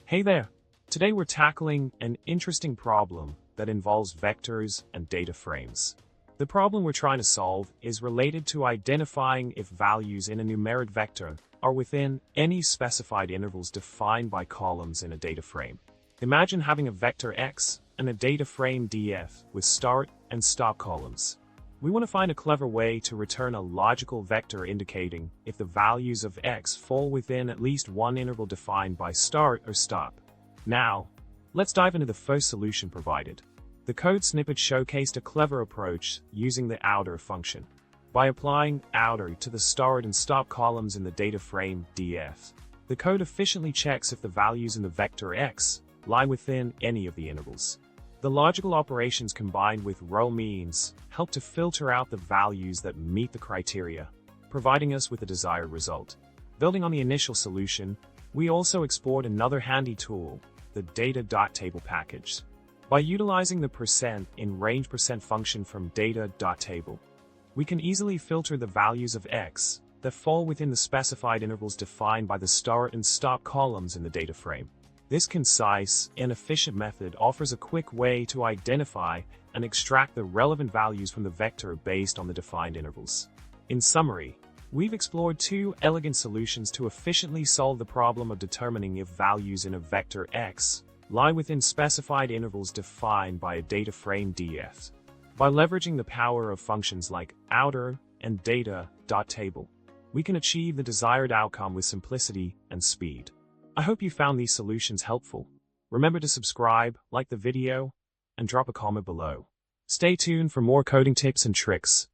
Hey there! Today we're tackling an interesting problem that involves vectors and data frames. The problem we're trying to solve is related to identifying if values in a numeric vector are within any specified intervals defined by columns in a data frame. Imagine having a vector x and a data frame df with start and stop columns. We want to find a clever way to return a logical vector indicating if the values of x fall within at least one interval defined by start or stop. Now, let's dive into the first solution provided. The code snippet showcased a clever approach using the outer function. By applying outer to the start and stop columns in the data frame df, the code efficiently checks if the values in the vector x lie within any of the intervals. The logical operations combined with row means help to filter out the values that meet the criteria, providing us with the desired result. Building on the initial solution, we also explored another handy tool, the data.table package. By utilizing the %in_range% function from data.table, we can easily filter the values of x that fall within the specified intervals defined by the start and stop columns in the data frame. This concise and efficient method offers a quick way to identify and extract the relevant values from the vector based on the defined intervals. In summary, we've explored two elegant solutions to efficiently solve the problem of determining if values in a vector x lie within specified intervals defined by a data frame df. By leveraging the power of functions like outer and data.table, we can achieve the desired outcome with simplicity and speed. I hope you found these solutions helpful. Remember to subscribe, like the video, and drop a comment below. Stay tuned for more coding tips and tricks.